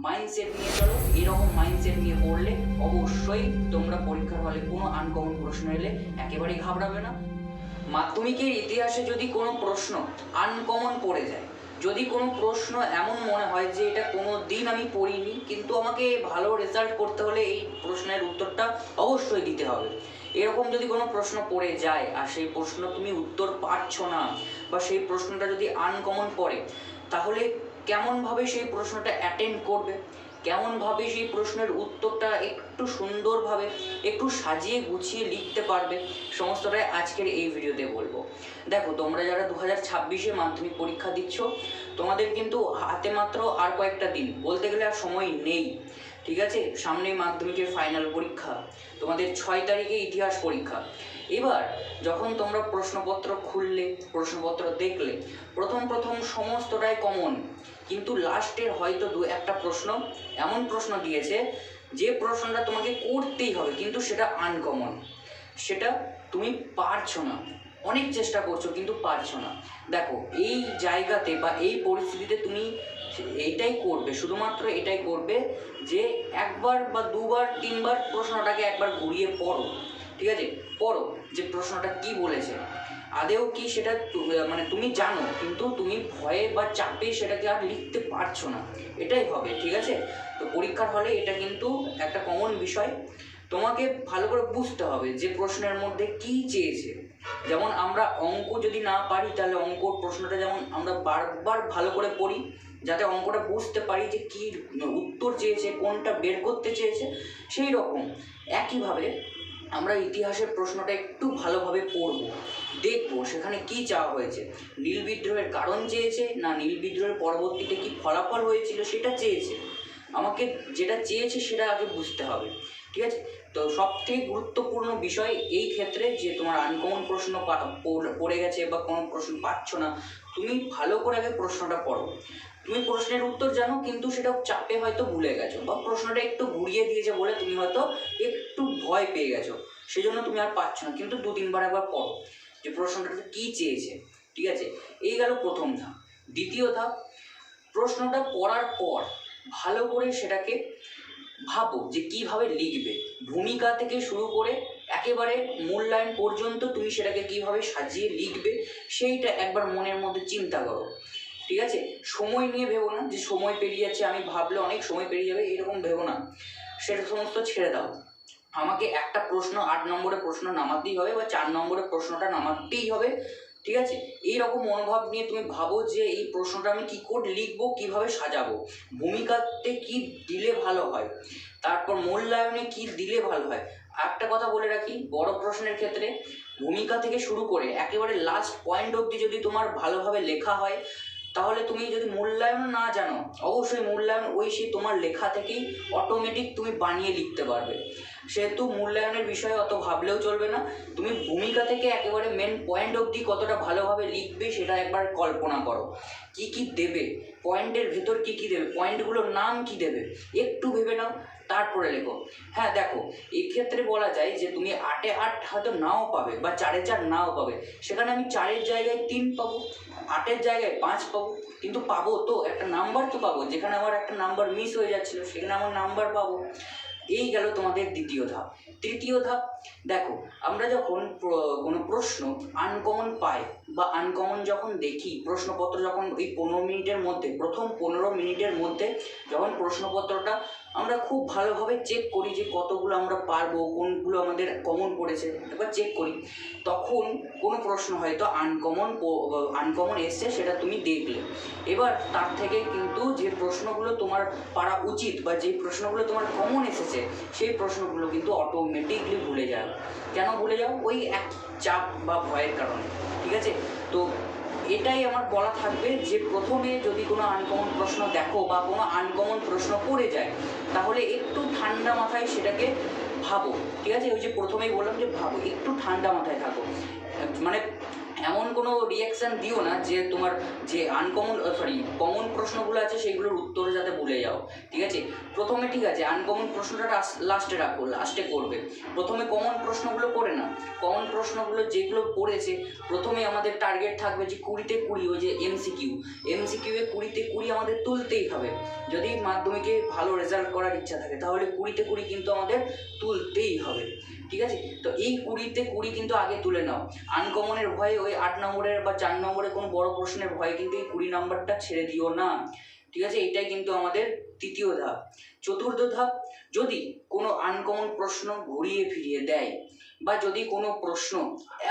Mindset নিয়ে চলো। এরকম মাইন্ডসেট নিয়ে পড়লে অবশ্যই তোমরা পরীক্ষার হলে কোনো আনকমন প্রশ্ন এলে একেবারেই ঘাবড়াবে না। মাধ্যমিকের ইতিহাসে যদি কোনো প্রশ্ন আনকমন পড়ে যায়, যদি কোনো প্রশ্ন এমন মনে হয় যে এটা কোনো দিন আমি পড়িনি কিন্তু আমাকে ভালো রেজাল্ট করতে হলে এই প্রশ্নের উত্তরটা অবশ্যই দিতে হবে, এরকম যদি কোনো প্রশ্ন পড়ে যায় আর সেই প্রশ্ন তুমি উত্তর পারছো না বা সেই প্রশ্নটা যদি আনকমন পড়ে, তাহলে কেমনভাবে সেই প্রশ্নটা অ্যাটেন্ড করবে, কেমনভাবে সেই প্রশ্নের উত্তরটা একটু সুন্দরভাবে একটু সাজিয়ে গুছিয়ে লিখতে পারবে, সমস্তটাই আজকের এই ভিডিওতে বলবো। দেখো, তোমরা যারা 2026-এ মাধ্যমিক পরীক্ষা দিচ্ছ, তোমাদের কিন্তু হাতে মাত্র আর কয়েকটা দিন, বলতে গেলে আর সময় নেই। ঠিক আছে, সামনে মাধ্যমিকের ফাইনাল পরীক্ষা, তোমাদের 6 তারিখে ইতিহাস পরীক্ষা। এবার যখন তোমরা প্রশ্নপত্র খুললে, প্রশ্নপত্র দেখলে, প্রথম সমস্তটাই কমন, কিন্তু লাস্টের হয়তো দু একটা প্রশ্ন এমন প্রশ্ন দিয়েছে যে প্রশ্নটা তোমাকে করতেই হবে কিন্তু সেটা আনকমন, সেটা তুমি পারছো না, অনেক চেষ্টা করছো কিন্তু পারছো না। দেখো, এই জায়গাতে বা এই পরিস্থিতিতে তুমি এইটাই করবে, শুধুমাত্র এটাই করবে যে একবার বা দুবার তিনবার প্রশ্নটাকে একবার ঘুরিয়ে পড়ো। ঠিক আছে, পড়ো যে প্রশ্নটা কি বলেছে, আদেও কি সেটা মানে তুমি জানো কিন্তু তুমি ভয়ে বা চাপে সেটাকে আর লিখতে পারছো না, এটাই হবে। ঠিক আছে, তো পরীক্ষার হলে এটা কিন্তু একটা কমন বিষয়, তোমাকে ভালো করে বুঝতে হবে যে প্রশ্নের মধ্যে কি চেয়েছে। যেমন আমরা অঙ্ক যদি না পারি তাহলে অঙ্কর প্রশ্নটা যেমন আমরা বারবার ভালো করে পড়ি যাতে অঙ্কটা বুঝতে পারি যে কী উত্তর চেয়েছে, কোনটা বের করতে চেয়েছে, সেই রকম একইভাবে আমরা ইতিহাসের প্রশ্নটা একটু ভালোভাবে পড়ব, দেখব সেখানে কি চাওয়া হয়েছে, নীল বিদ্রোহের কারণ চেয়েছে না নীল বিদ্রোহের পরবর্তীতে কি ফলাফল হয়েছিল সেটা চেয়েছে, আমাকে যেটা চেয়েছে সেটা আগে বুঝতে হবে। ঠিক আছে, তো সবথেকে গুরুত্বপূর্ণ বিষয় এই ক্ষেত্রে যে তোমার আনকমন প্রশ্ন পড়ে গেছে বা কোনো প্রশ্ন পাচ্ছ না, তুমি ভালো করে আগে প্রশ্নটা পড়ো। তুমি প্রশ্নের উত্তর জানো কিন্তু সেটা চাপে হয়তো ভুলে গেছো বা প্রশ্নটা একটু ঘুরিয়ে দিয়েছে বলে তুমি হয়তো একটু ভয় পেয়ে গেছো, সেই জন্য তুমি আর পাচ্ছ না, কিন্তু দু তিনবার একবার পড়ো যে প্রশ্নটাতে কী চেয়েছে। ঠিক আছে, এই গেল প্রথম ধাপ। দ্বিতীয় ধাপ, প্রশ্নটা পড়ার পর ভালো করে সেটাকে ভাবো যে কিভাবে লিখবে, ভূমিকা থেকে শুরু করে একেবারে মূল্যায়ন পর্যন্ত তুমি সেটাকে কিভাবে সাজিয়ে লিখবে সেইটা একবার মনের মধ্যে চিন্তা করো। ঠিক আছে, সময় নিয়ে ভেবো না যে সময় পেরিয়ে যাচ্ছে, আমি ভাবলে অনেক সময় পেরিয়ে যাবে, এরকম ভেবো না, সেটা সমস্ত ছেড়ে দাও। আমাকে একটা প্রশ্ন 8 নম্বরের প্রশ্ন নামাতেই হবে বা 4 নম্বরের প্রশ্নটা নামাতেই হবে। ঠিক আছে, এইরকম মনোভাব নিয়ে তুমি ভাবো যে এই প্রশ্নটা আমি কী করে লিখবো, কীভাবে সাজাবো, ভূমিকাতে কি দিলে ভালো হয়, তারপর মূল্যায়নে কি দিলে ভালো হয়। একটা কথা বলে রাখি, বড় প্রশ্নের ক্ষেত্রে ভূমিকা থেকে শুরু করে একেবারে লাস্ট পয়েন্ট অবধি যদি তোমার ভালোভাবে লেখা হয়, তাহলে তুমি যদি মূল্যায়ন না জানো, অবশ্যই মূল্যায়ন ওই সে তোমার লেখা থেকেই অটোমেটিক তুমি বানিয়ে লিখতে পারবে, সেহেতু মূল্যায়নের বিষয়ে অত ভাবলেও চলবে না। তুমি ভূমিকা থেকে একেবারে মেন পয়েন্ট অবধি কতটা ভালোভাবে লিখবে সেটা একবার কল্পনা করো, কি কি দেবে, পয়েন্টের ভেতর কি কি দেবে, পয়েন্টগুলোর নাম কি দেবে, একটু ভেবে নাও, তারপরে লেখো। হ্যাঁ দেখো, এক্ষেত্রে বলা যায় যে তুমি 8-এ 8 হয়তো নাও পাবে বা 4-এ 4 নাও পাবে, সেখানে আমি 4-এর জায়গায় 3 পাবো, 8-এর জায়গায় 5 পাবো, কিন্তু পাবো তো, একটা নাম্বার তো পাবো, যেখানে আমার একটা নাম্বার মিস হয়ে যাচ্ছিলো সেখানে আমার নাম্বার পাবো। এই গেল তোমাদের দ্বিতীয় ধাপ। তৃতীয় ধাপ, দেখো আমরা যখন কোনো প্রশ্ন আনকমন পাই বা আনকমন যখন দেখি, প্রশ্নপত্র যখন ওই 15 মিনিটের মধ্যে, প্রথম 15 মিনিটের মধ্যে যখন প্রশ্নপত্রটা আমরা খুব ভালোভাবে চেক করি যে কতগুলো আমরা পারবো, কোনগুলো আমাদের কমন পড়েছে একবার চেক করি, তখন কোনো প্রশ্ন হয়তো আনকমন এসছে সেটা তুমি দেখলে, এবার তার থেকে কিন্তু যে প্রশ্নগুলো তোমার পারা উচিত বা যে প্রশ্নগুলো তোমার কমন এসেছে সেই প্রশ্নগুলো কিন্তু অটোমেটিকলি ভুলে যাও। কেন ভুলে যাও? ওই এক চাপ বা ভয়ের কারণে। ঠিক আছে, তো এটাই আমার বলা থাকবে যে প্রথমে যদি কোনো আনকমন প্রশ্ন দেখো বা কোনো আনকমন প্রশ্ন পড়ে যায়, তাহলে একটু ঠান্ডা মাথায় সেটাকে ভাবো। ঠিক আছে, ওই যে প্রথমেই বললাম যে ভাবো, একটু ঠান্ডা মাথায় থাকো, মানে এমন কোনো রিয়াকশান দিও না যে তোমার যে কমন প্রশ্নগুলো আছে সেইগুলোর উত্তর যাতে ভুলে যাও, ঠিক আছে? প্রথমে ঠিক আছে আনকমন প্রশ্নটা লাস্টে রাখো, লাস্টে করবে। প্রথমে কমন প্রশ্নগুলো করে না। কমন প্রশ্নগুলো যেগুলো পড়েছে প্রথমে আমাদের টার্গেট থাকবে যে 20-তে 20, ওই যে এমসিকিউ এ 20-তে 20 আমাদের তুলতেই হবে। যদি মাধ্যমিকে ভালো রেজাল্ট করার ইচ্ছা থাকে তাহলে 20-তে 20 কিন্তু আমাদের তুলতেই হবে, ঠিক আছে? তো এই 20-তে 20 কিন্তু আগে তুলে নাও। আনকমনের ভয়ে ওই 8 নম্বরের বা 4 নম্বরের কোনো বড় প্রশ্নের ভয়ে কিন্তু এই 20 নম্বরটা ছেড়ে দিও না, ঠিক আছে? এটাই কিন্তু আমাদের তৃতীয় ধাপ। চতুর্থ ধাপ, যদি কোনো আনকমন প্রশ্ন ঘুরিয়ে ফিরিয়ে দেয় বা যদি কোনো প্রশ্ন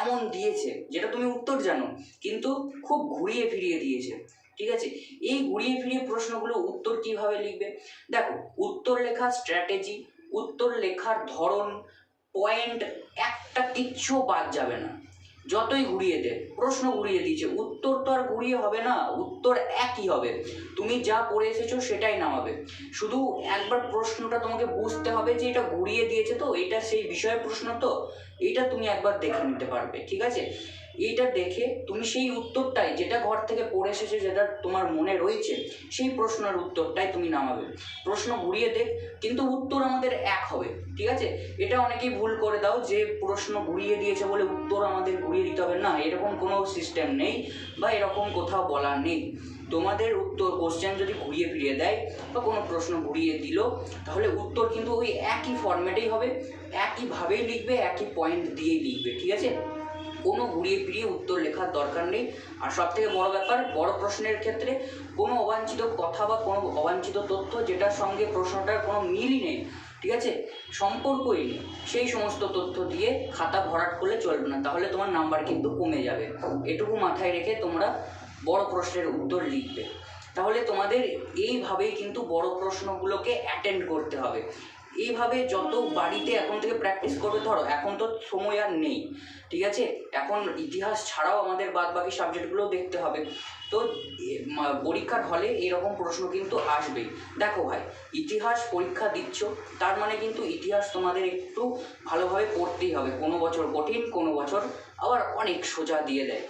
এমন দিয়েছে যেটা তুমি উত্তর জানো কিন্তু খুব ঘুরিয়ে ফিরিয়ে দিয়েছে, ঠিক আছে? এই ঘুরিয়ে ফিরিয়ে প্রশ্নগুলো উত্তর কিভাবে লিখবে? দেখো, উত্তর লেখার স্ট্র্যাটেজি, উত্তর লেখার ধরন, পয়েন্ট একটা কিচ্ছু বাদ যাবে না। যতই ঘুরিয়ে দে, প্রশ্ন ঘুরিয়ে দিয়েছে, উত্তর তো আর ঘুরিয়ে হবে না, উত্তর একই হবে। তুমি যা পড়ে এসেছো সেটাই নামাবে। শুধু একবার প্রশ্নটা তোমাকে বুঝতে হবে যে এটা ঘুরিয়ে দিয়েছে, তো এটা সেই বিষয়ের প্রশ্ন, তো এইটা তুমি একবার দেখে নিতে পারবে, ঠিক আছে? এইটা দেখে তুমি সেই উত্তরটাই, যেটা ঘর থেকে পড়ে এসেছে, যেটা তোমার মনে রয়েছে, সেই প্রশ্নের উত্তরটাই তুমি নামাবে। প্রশ্ন ঘুরিয়ে দেখ, কিন্তু উত্তর আমাদের এক হবে, ঠিক আছে? এটা অনেকেই ভুল করে দাও যে প্রশ্ন ঘুরিয়ে দিয়েছে বলে উত্তর আমাদের ঘুরিয়ে দিতে হবে, না, এরকম কোনো সিস্টেম নেই বা এরকম কোথাও বলা নেই। তোমাদের উত্তর কোশ্চেন যদি ঘুরিয়ে ফিরিয়ে দেয় বা কোনো প্রশ্ন ঘুরিয়ে দিল তাহলে উত্তর কিন্তু ওই একই ফরম্যাটেই হবে, একইভাবেই লিখবে, একই পয়েন্ট দিয়েই লিখবে, ঠিক আছে? কোনো ঘুরিয়ে ফিরিয়ে উত্তর লেখার দরকার নেই। আর সব থেকে বড় ব্যাপার, বড় প্রশ্নের ক্ষেত্রে কোনো অবাঞ্ছিত কথা বা কোনো অবাঞ্ছিত তথ্য যেটার সঙ্গে প্রশ্নটার কোনো মিলই নেই, ঠিক আছে, সম্পর্কই নেই, সেই সমস্ত তথ্য দিয়ে খাতা ভরাট করলে চলবে না, তাহলে তোমার নাম্বার কিন্তু কমে যাবে। এটুকু মাথায় রেখে তোমরা বড় প্রশ্নের উত্তর লিখবে। তাহলে তোমাদের এইভাবেই কিন্তু বড় প্রশ্নগুলোকে অ্যাটেন্ড করতে হবে। এইভাবে যত বাড়িতে এখন থেকে প্র্যাকটিস করবে, ধরো এখন তো সময় আর নেই, ঠিক আছে? এখন ইতিহাস ছাড়াও আমাদের বাদ বাকি সাবজেক্টগুলোও দেখতে হবে। তো পরীক্ষার হলে এরকম প্রশ্ন কিন্তু আসবেই। দেখো ভাই, ইতিহাস পরীক্ষা দিচ্ছ, তার মানে কিন্তু ইতিহাস তোমাদের একটু ভালোভাবে পড়তেই হবে। কোনো বছর কঠিন, কোনো বছর আবার অনেক সোজা দিয়ে দেয়।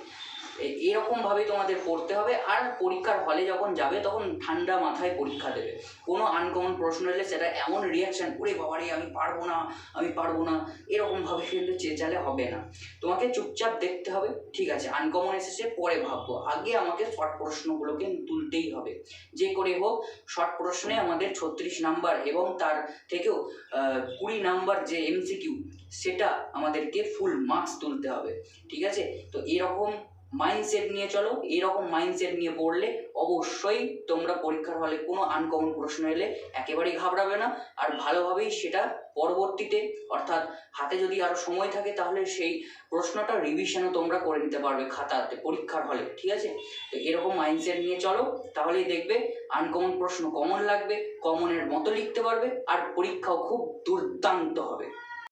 এরকমভাবেই তোমাদের পড়তে হবে। আর পরীক্ষার হলে যখন যাবে তখন ঠান্ডা মাথায় পরীক্ষা দেবে। কোনো আনকমন প্রশ্ন এলে সেটা এমন রিয়াকশান, ওরে বাবারে আমি পারবো না, আমি পারবো না, এরকমভাবে কিন্তু চেঁচালে হবে না। তোমাকে চুপচাপ দেখতে হবে, ঠিক আছে, আনকমন এসেছে পরে ভাববো, আগে আমাকে শর্ট প্রশ্নগুলোকে তুলতেই হবে। যে করে হোক শর্ট প্রশ্নে আমাদের 36 নাম্বার এবং তার থেকেও 20 নাম্বার যে এমসিকিউ, সেটা আমাদেরকে ফুল মার্কস তুলতে হবে, ঠিক আছে? তো এরকম মাইন্ডসেট নিয়ে চলো। এরকম মাইন্ডসেট নিয়ে পড়লে অবশ্যই তোমরা পরীক্ষার হলে কোনো আনকমন প্রশ্ন এলে একেবারেই ঘাবড়াবে না। আর ভালোভাবেই সেটা পরবর্তীতে, অর্থাৎ হাতে যদি আরও সময় থাকে তাহলে সেই প্রশ্নটা রিভিশনও তোমরা করে নিতে পারবে খাতাতে পরীক্ষার হলে, ঠিক আছে? তো এরকম মাইন্ডসেট নিয়ে চলো, তাহলেই দেখবে আনকমন প্রশ্ন কমন লাগবে, কমনের মতো লিখতে পারবে, আর পরীক্ষাও খুব দুর্দান্ত হবে।